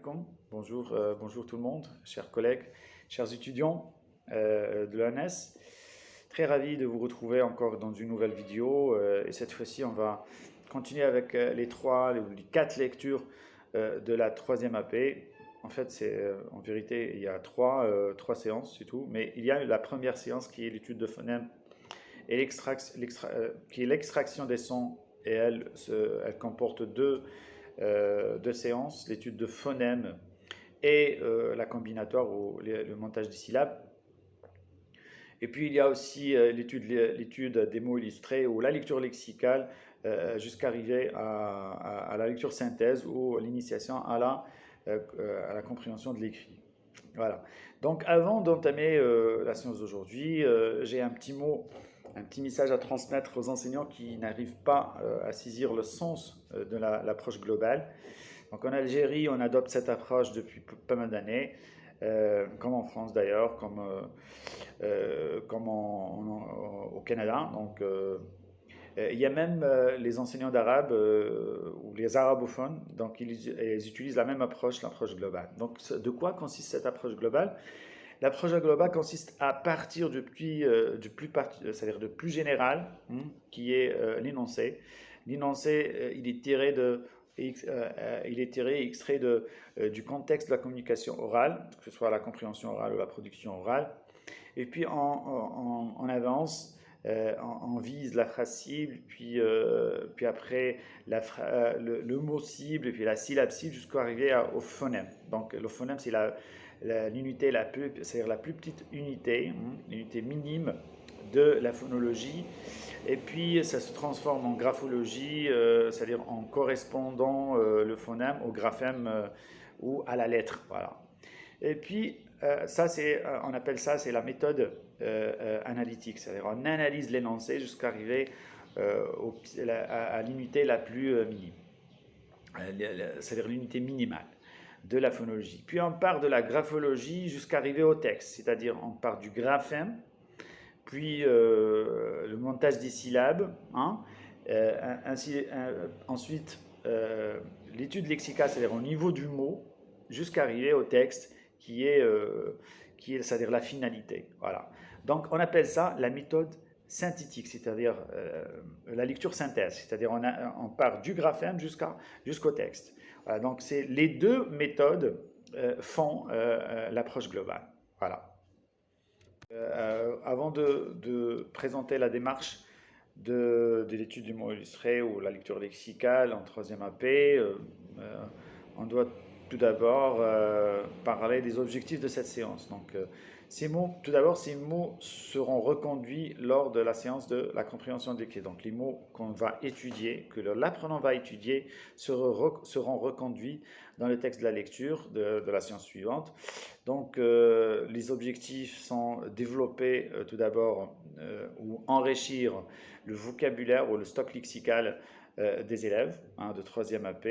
alaikum. Bonjour, bonjour tout le monde, chers collègues, chers étudiants de l'ENS. Très ravi de vous retrouver encore dans une nouvelle vidéo. Et cette fois-ci, on va continuer avec les quatre lectures de la troisième AP. En fait, en vérité, il y a trois séances, c'est tout. Mais il y a la première séance qui est l'étude de phonèmes et qui est l'extraction des sons. Et elle comporte deux séances, l'étude de phonèmes et la combinatoire ou le montage des syllabes. Et puis il y a aussi l'étude des mots illustrés ou la lecture lexicale jusqu'à arriver à la lecture synthèse ou l'initiation à la compréhension de l'écrit. Voilà. Donc avant d'entamer la séance d'aujourd'hui, j'ai un petit message à transmettre aux enseignants qui n'arrivent pas à saisir le sens de l'approche globale. Donc en Algérie, on adopte cette approche depuis pas mal d'années, comme en France d'ailleurs, comme au Canada. Donc il y a même les enseignants d'arabe ou les arabophones, donc ils utilisent la même approche, l'approche globale. Donc de quoi consiste cette approche globale? L'approche globale consiste à partir c'est-à-dire de plus général, qui est l'énoncé. L'énoncé, il est tiré et extrait du contexte de la communication orale, que ce soit la compréhension orale ou la production orale. Et puis on avance, on vise la phrase cible, puis après le mot cible, et puis la syllabe cible, jusqu'à arriver au phonème. Donc le phonème, c'est l'unité c'est-à-dire la plus petite unité, l'unité minime de la phonologie. Et puis ça se transforme en graphologie, c'est-à-dire en correspondant le phonème au graphème ou à la lettre. Voilà. Et puis on appelle ça, c'est la méthode analytique, c'est-à-dire on analyse l'énoncé jusqu'à arriver à l'unité la plus minime, c'est-à-dire l'unité minimale de la phonologie. Puis on part de la graphologie jusqu'à arriver au texte, c'est-à-dire on part du graphème, puis le montage des syllabes, ensuite l'étude lexicale, c'est-à-dire au niveau du mot, jusqu'à arriver au texte qui est c'est-à-dire la finalité. Voilà. Donc on appelle ça la méthode synthétique, c'est-à-dire la lecture synthèse, c'est-à-dire on part du graphème jusqu'au texte. Voilà, donc les deux méthodes font l'approche globale. Voilà. Avant de présenter la démarche de l'étude du mot illustré ou la lecture lexicale en troisième AP, on doit tout d'abord parler des objectifs de cette séance. Donc, tout d'abord, ces mots seront reconduits lors de la séance de la compréhension de l'écrit. Donc, les mots qu'on va étudier, que l'apprenant va étudier, seront reconduits dans le texte de la lecture de la séance suivante. Donc, les objectifs sont développer tout d'abord ou enrichir le vocabulaire ou le stock lexical des élèves de troisième AP.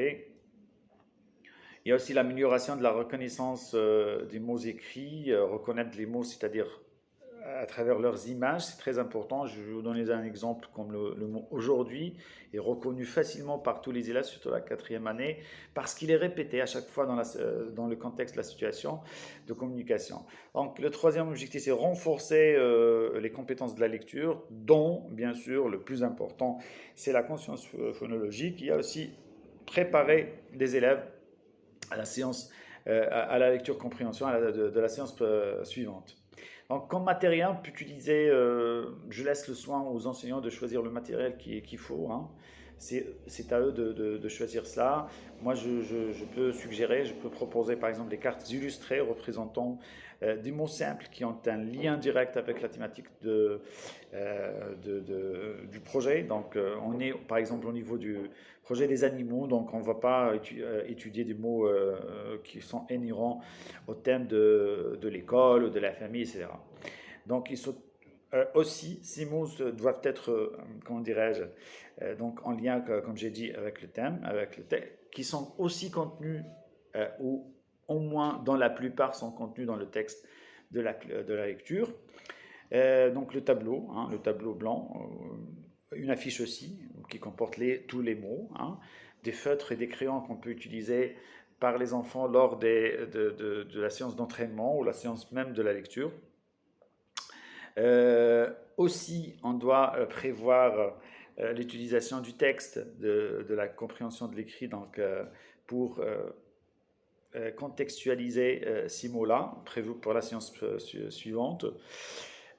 Il y a aussi l'amélioration de la reconnaissance des mots écrits, reconnaître les mots, c'est-à-dire à travers leurs images, c'est très important. Je vais vous donner un exemple comme le mot aujourd'hui est reconnu facilement par tous les élèves, surtout la quatrième année, parce qu'il est répété à chaque fois dans le contexte de la situation de communication. Donc le troisième objectif, c'est renforcer les compétences de la lecture, dont bien sûr le plus important, c'est la conscience phonologique. Il y a aussi préparer des élèves à la séance, à la lecture compréhension de la séance suivante. Donc, comme matériel, on peut utiliser, je laisse le soin aux enseignants de choisir le matériel qu'il faut. C'est à eux de choisir cela. Moi, je peux suggérer, je peux proposer par exemple des cartes illustrées représentant des mots simples qui ont un lien direct avec la thématique du projet. Donc, on est par exemple au niveau du projet des animaux, donc on ne va pas étudier des mots qui sont inhérents au thème de l'école, de la famille, etc. Donc, aussi, ces mots doivent être, comment dirais-je, donc en lien, comme j'ai dit, avec le thème, avec le texte, qui sont aussi contenus, ou au moins dans la plupart sont contenus dans le texte de la lecture. Donc le tableau blanc, une affiche aussi, qui comporte tous les mots, des feutres et des crayons qu'on peut utiliser par les enfants lors de la séance d'entraînement ou la séance même de la lecture. Aussi, on doit prévoir l'utilisation du texte, de la compréhension de l'écrit, donc pour contextualiser ces mots-là, prévus pour la séance suivante.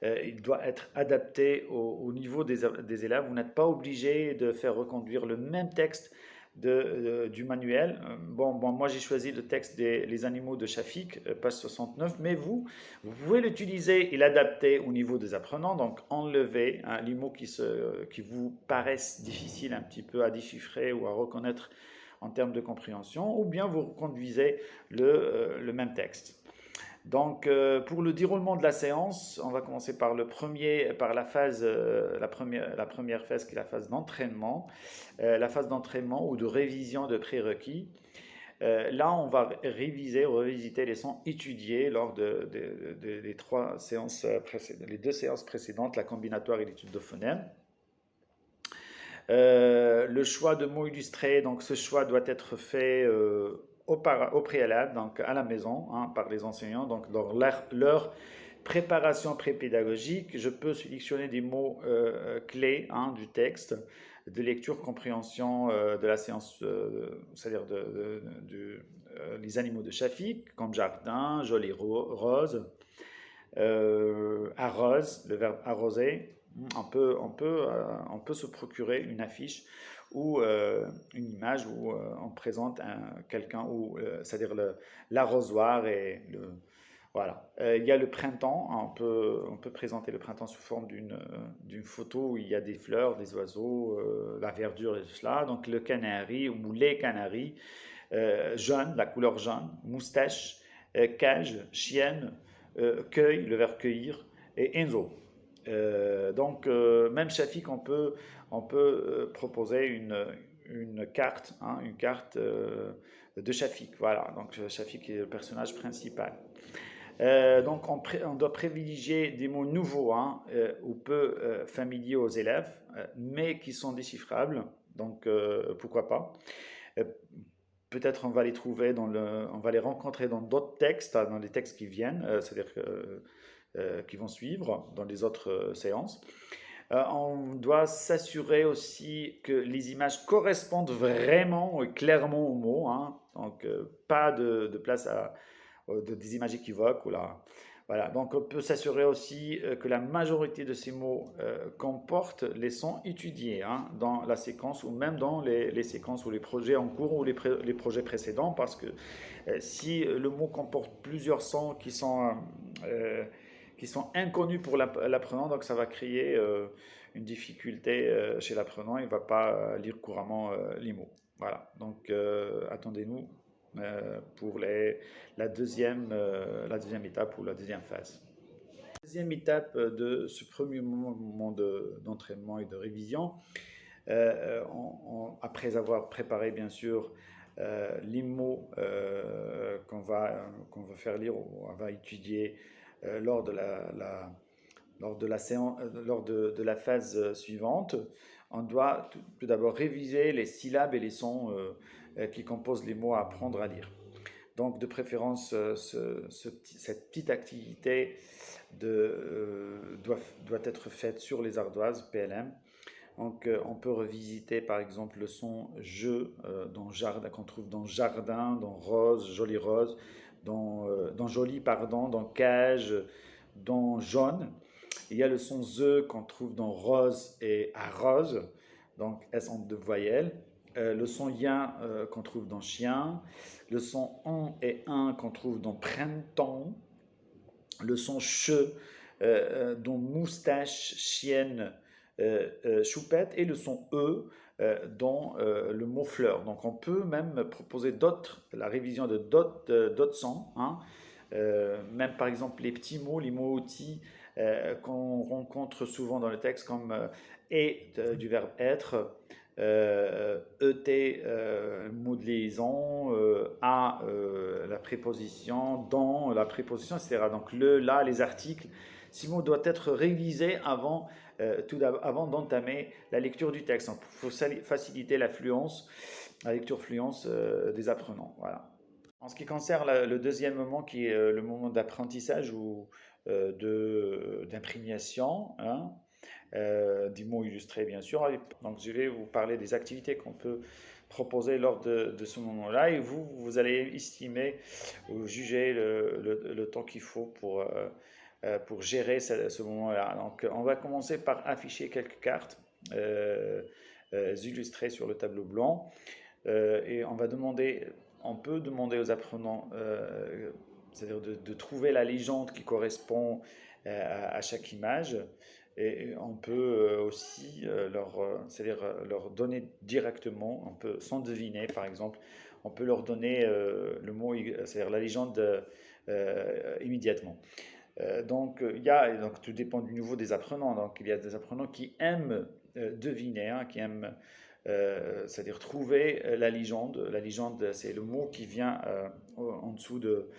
Il doit être adapté au niveau des élèves. Vous n'êtes pas obligé de faire reconduire le même texte du manuel. Bon, moi j'ai choisi le texte des Les animaux de Shafik, page 69, mais vous pouvez l'utiliser et l'adapter au niveau des apprenants, donc enlever les mots qui vous paraissent difficiles un petit peu à déchiffrer ou à reconnaître en termes de compréhension, ou bien vous reconduisez le même texte. Donc, pour le déroulement de la séance, on va commencer par la phase, la première phase qui est la phase d'entraînement, la phase d'entraînement ou de révision de prérequis. Là, on va revisiter les sons étudiés lors des trois séances précédentes, les deux séances précédentes, la combinatoire et l'étude de phonèmes. Le choix de mots illustrés, donc ce choix doit être fait au préalable, donc à la maison, par les enseignants, donc dans leur préparation pré-pédagogique. Je peux sélectionner des mots clés du texte, de lecture, compréhension de la séance, c'est-à-dire les animaux de Shafik, comme jardin, jolie rose, arrose, le verbe arroser. On peut se procurer une affiche ou une image où on présente quelqu'un, c'est-à-dire l'arrosoir et voilà. Il y a le printemps, on peut présenter le printemps sous forme d'une photo où il y a des fleurs, des oiseaux, la verdure et tout cela. Donc le canari ou les canaris, jaune, la couleur jaune, moustache, cage, chienne, cueil, le verbe cueillir, et enzo. Donc, même Shafik, on peut proposer une carte, une carte de Shafik. Voilà, donc Shafik est le personnage principal. Donc, on doit privilégier des mots nouveaux ou peu familiers aux élèves, mais qui sont déchiffrables. Donc, pourquoi pas. Peut-être on va les trouver on va les rencontrer dans d'autres textes, dans les textes qui viennent, c'est-à-dire qui vont suivre dans les autres séances. On doit s'assurer aussi que les images correspondent vraiment et clairement aux mots, donc pas de place à des images équivoques. Voilà. Donc on peut s'assurer aussi que la majorité de ces mots comportent les sons étudiés dans la séquence ou même dans les séquences ou les projets en cours ou les projets précédents, parce que si le mot comporte plusieurs sons qui sont inconnus pour l'apprenant, donc ça va créer une difficulté chez l'apprenant, il ne va pas lire couramment les mots. Voilà, donc attendez-nous pour la deuxième étape ou la deuxième phase. La deuxième étape de ce premier moment d'entraînement et de révision, après avoir préparé bien sûr les mots qu'on va faire lire ou on va étudier lors de la phase suivante, on doit tout d'abord réviser les syllabes et les sons qui composent les mots à apprendre à lire. Donc de préférence, cette petite activité doit être faite sur les ardoises PLM. Donc on peut revisiter par exemple le son je qu'on trouve dans jardin, dans rose, jolie rose, dans joli pardon, dans cage, dans jaune. Il y a le son ze qu'on trouve dans rose et arrose, donc S en deux voyelles. Le son yin qu'on trouve dans chien, le son on et un qu'on trouve dans printemps, le son che dans moustache, chienne, choupette, et le son e dans le mot fleur. Donc on peut même proposer la révision de d'autres sons, même par exemple les petits mots, les mots outils qu'on rencontre souvent dans le texte, comme et du verbe être, ET, mot de liaison, à la préposition, dans la préposition, etc. Donc le, là, les articles. Ces mots doivent être révisés avant d'entamer la lecture du texte. Il faut faciliter la lecture fluence des apprenants. Voilà. En ce qui concerne le deuxième moment, qui est le moment d'apprentissage ou d'imprégnation, hein, du mot illustré, bien sûr. Donc, je vais vous parler des activités qu'on peut proposer lors de ce moment-là et vous allez estimer ou juger le temps qu'il faut pour gérer ce moment-là. Donc, on va commencer par afficher quelques cartes illustrées sur le tableau blanc et on peut demander aux apprenants, c'est-à-dire de trouver la légende qui correspond à chaque image. Et on peut aussi c'est-à-dire leur donner directement, on peut, sans deviner par exemple, on peut leur donner le mot, c'est-à-dire la légende immédiatement. Donc tout dépend du niveau des apprenants. Donc il y a des apprenants qui aiment deviner, hein, qui aiment c'est-à-dire trouver la légende. La légende, c'est le mot qui vient en dessous de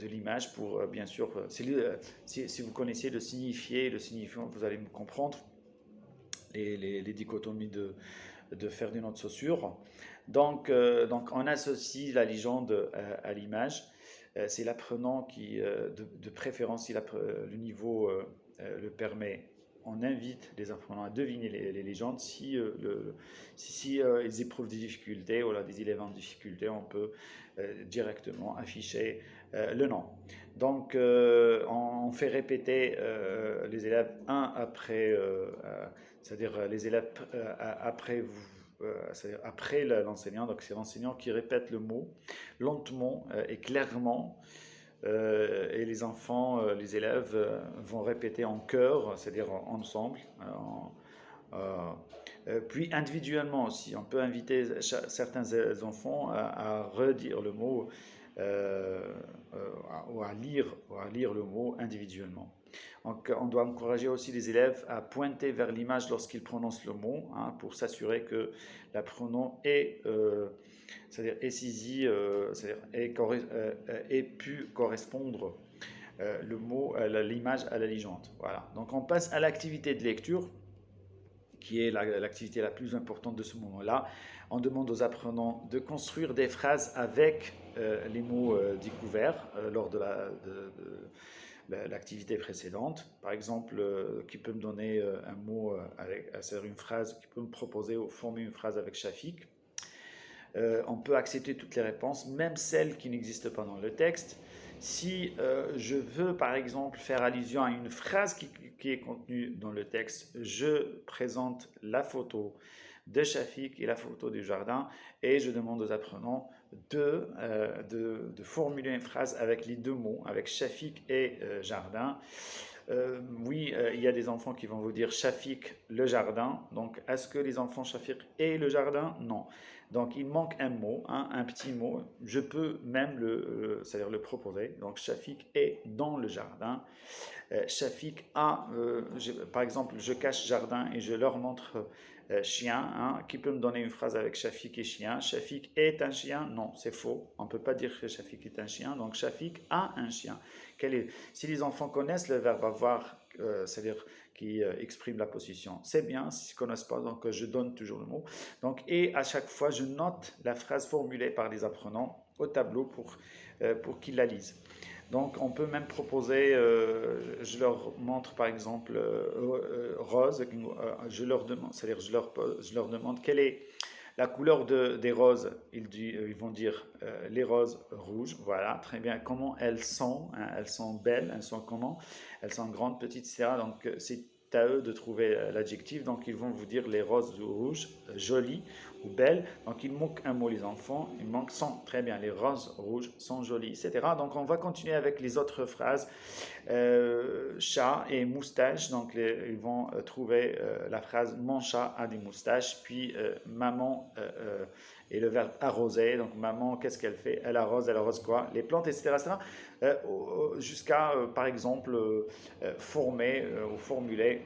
l'image pour, bien sûr, si vous connaissez le signifiant, vous allez me comprendre les dichotomies de faire d'une autre saussure. Donc on associe la légende l'image. C'est l'apprenant qui, de préférence, si le niveau le permet, on invite les apprenants à deviner les légendes. Si ils éprouvent des difficultés ou là, des élèves en difficulté, on peut directement afficher le nom. Donc, on fait répéter les élèves un après, c'est-à-dire les élèves après vous. C'est-à-dire après l'enseignant, donc c'est l'enseignant qui répète le mot lentement et clairement, et les enfants, les élèves vont répéter en chœur, c'est-à-dire ensemble, puis individuellement aussi. On peut inviter certains enfants à redire le mot ou à lire le mot individuellement. Donc, on doit encourager aussi les élèves à pointer vers l'image lorsqu'ils prononcent le mot, hein, pour s'assurer que l'apprenant c'est-à-dire est saisi, c'est-à-dire ait pu correspondre le mot, l'image à la légende. Voilà. Donc on passe à l'activité de lecture, qui est l'activité la plus importante de ce moment-là. On demande aux apprenants de construire des phrases avec les mots découverts lors de l'activité précédente. Par exemple, qui peut me donner un mot, c'est-à-dire une phrase, qui peut me proposer ou former une phrase avec Shafik. On peut accepter toutes les réponses, même celles qui n'existent pas dans le texte. Si je veux, par exemple, faire allusion à une phrase qui est contenue dans le texte, je présente la photo de Shafik et la photo du jardin et je demande aux apprenants de formuler une phrase avec les deux mots, avec Shafik et jardin. Oui, il y a des enfants qui vont vous dire Shafik, le jardin. Donc, est-ce que les enfants Shafik et le jardin? Non. Donc, il manque un mot, hein, un petit mot. Je peux même c'est-à-dire le proposer. Donc, Shafik est dans le jardin. Shafik a, par exemple, je cache jardin et je leur montre chien. Hein, qui peut me donner une phrase avec Shafik et chien? Shafik est un chien? Non, c'est faux. On ne peut pas dire que Shafik est un chien. Donc, Shafik a un chien. Si les enfants connaissent le verbe avoir, c'est-à-dire qui exprime la position, c'est bien. S'ils ne connaissent pas, donc je donne toujours le mot. Donc, et à chaque fois, je note la phrase formulée par les apprenants au tableau pour qu'ils la lisent. Donc, on peut même proposer, je leur montre par exemple rose, je leur demande, c'est-à-dire je leur demande quelle est la couleur des roses. Ils vont dire les roses rouges, voilà, très bien. Comment elles sont, hein, elles sont belles, elles sont comment? Elles sont grandes, petites, etc. Donc, c'est à eux de trouver l'adjectif. Donc, ils vont vous dire les roses rouges, jolies ou belles. Donc, il manque un mot, les enfants. Il manque sont, très bien, les roses rouges sont jolies, etc. Donc, on va continuer avec les autres phrases. Chat et moustache. Donc, ils vont trouver la phrase mon chat a des moustaches. Puis, maman et le verbe arroser. Donc, maman, qu'est-ce qu'elle fait? Elle arrose quoi? Les plantes, etc. Jusqu'à, par exemple, former ou formuler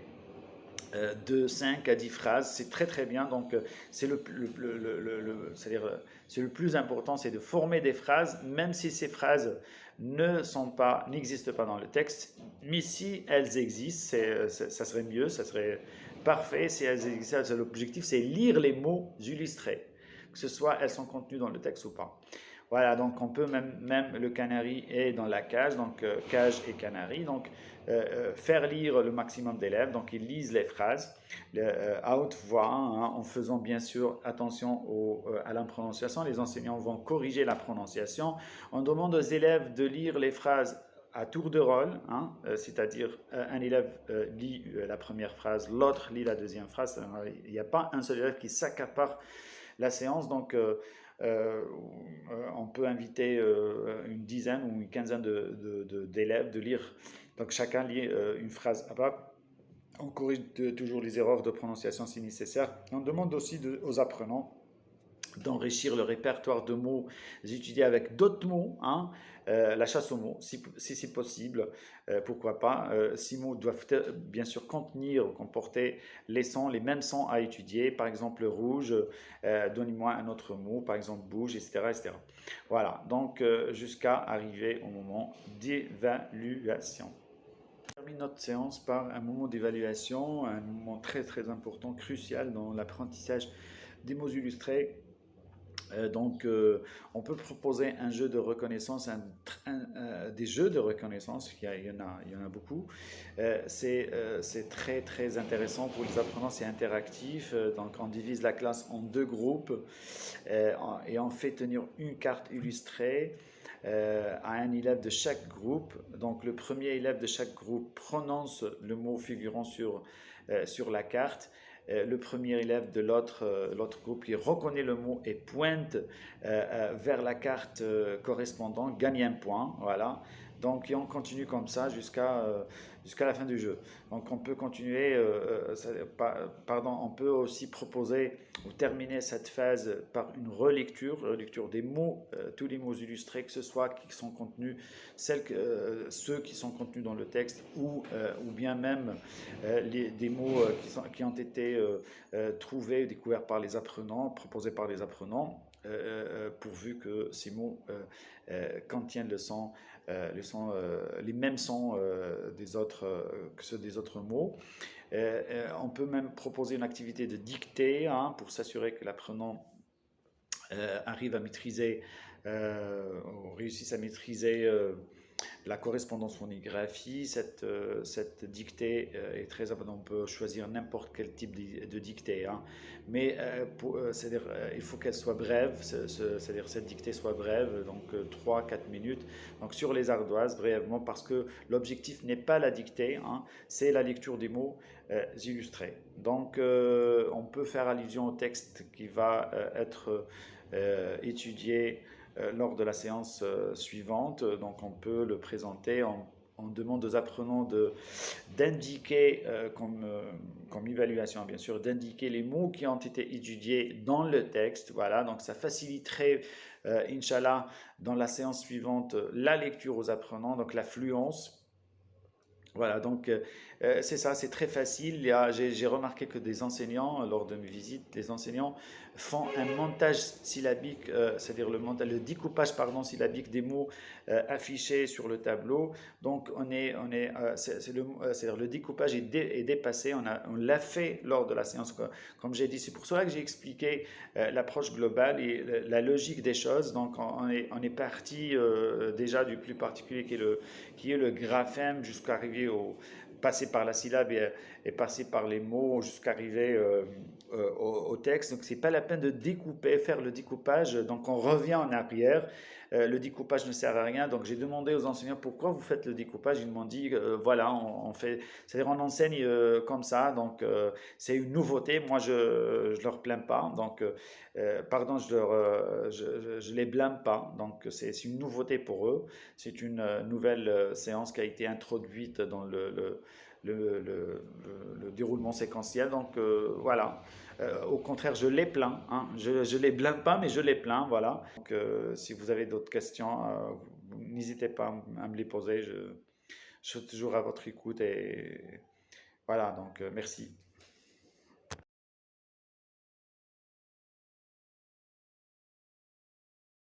de 5 à 10 phrases, c'est très très bien. Donc c'est c'est-à-dire, c'est le plus important, c'est de former des phrases, même si ces phrases n'existent pas dans le texte, mais si elles existent, ça serait mieux, ça serait parfait. Si elles existent, l'objectif c'est lire les mots illustrés, que ce soit elles sont contenues dans le texte ou pas. Voilà, donc on peut même le canari est dans la cage, donc cage et canari, donc faire lire le maximum d'élèves, donc ils lisent les phrases à haute voix, hein, en faisant bien sûr attention à la prononciation. Les enseignants vont corriger la prononciation. On demande aux élèves de lire les phrases à tour de rôle, hein, c'est-à-dire un élève lit la première phrase, l'autre lit la deuxième phrase. Il n'y a pas un seul élève qui s'accapare la séance, donc on peut inviter une dizaine ou une quinzaine d'élèves de lire. Donc chacun lit une phrase à part. On corrige toujours les erreurs de prononciation si nécessaire. On demande aussi aux apprenants d'enrichir le répertoire de mots étudiés avec d'autres mots, hein, la chasse aux mots, si c'est possible, pourquoi pas. Ces mots doivent bien sûr comporter les mêmes sons à étudier, par exemple rouge, donnez-moi un autre mot, par exemple bouge, etc. etc. Voilà, donc jusqu'à arriver au moment d'évaluation. On termine notre séance par un moment d'évaluation, un moment très très important, crucial dans l'apprentissage des mots illustrés. On peut proposer un jeu de reconnaissance, des jeux de reconnaissance, il y en a beaucoup. C'est très très intéressant pour les apprenants, c'est interactif. Donc, on divise la classe en deux groupes et on fait tenir une carte illustrée à un élève de chaque groupe. Donc, le premier élève de chaque groupe prononce le mot figurant sur la carte. Le premier élève de l'autre groupe qui reconnaît le mot et pointe vers la carte correspondante gagne un point. Voilà. Donc, et on continue comme ça jusqu'à la fin du jeu. Donc, on peut continuer, on peut aussi proposer ou terminer cette phase par une relecture des mots, tous les mots illustrés, que ce soit qui sont contenus, ceux qui sont contenus dans le texte ou bien même des mots qui ont été trouvés, découverts par les apprenants, proposés par les apprenants, pourvu que ces mots contiennent les mêmes sons que ceux des autres mots. On peut même proposer une activité de dictée, hein, pour s'assurer que l'apprenant arrive à maîtriser, réussisse à maîtriser la correspondance phonographie. Cette dictée est très importante. On peut choisir n'importe quel type de dictée, hein. Mais c'est-à-dire, il faut qu'elle soit brève, c'est-à-dire cette dictée soit brève, donc 3-4 minutes. Donc sur les ardoises, brièvement, parce que l'objectif n'est pas la dictée, hein, c'est la lecture des mots illustrés. Donc on peut faire allusion au texte qui va être étudié lors de la séance suivante. Donc on peut le présenter, on demande aux apprenants d'indiquer comme évaluation, bien sûr, d'indiquer les mots qui ont été étudiés dans le texte. Voilà, donc ça faciliterait, Inch'Allah, dans la séance suivante, la lecture aux apprenants, donc la fluence. Voilà, donc c'est ça, c'est très facile. J'ai remarqué que des enseignants, lors de mes visites, les enseignants font un montage syllabique, c'est-à-dire le découpage pardon, syllabique des mots affichés sur le tableau. Donc c'est-à-dire le découpage est dépassé, on l'a fait lors de la séance, comme j'ai dit. C'est pour cela que j'ai expliqué l'approche globale et la logique des choses. Donc on est parti déjà du plus particulier qui est le graphème jusqu'à arriver passer par la syllabe et passer par les mots jusqu'à arriver au texte. Donc c'est pas la peine de faire le découpage. Donc on revient en arrière. Le découpage ne sert à rien. Donc j'ai demandé aux enseignants pourquoi vous faites le découpage. Ils m'ont dit voilà, on fait, c'est-à-dire on enseigne comme ça. Donc c'est une nouveauté. Moi je leur plains pas. Donc pardon, je les blâme pas. Donc c'est une nouveauté pour eux. C'est une nouvelle séance qui a été introduite dans le déroulement séquentiel. Donc voilà. Au contraire, je les plains, hein. Je les blâme pas, mais je les plains. Voilà. Donc si vous avez d'autres questions, n'hésitez pas à me les poser. Je suis toujours à votre écoute et voilà. Donc merci.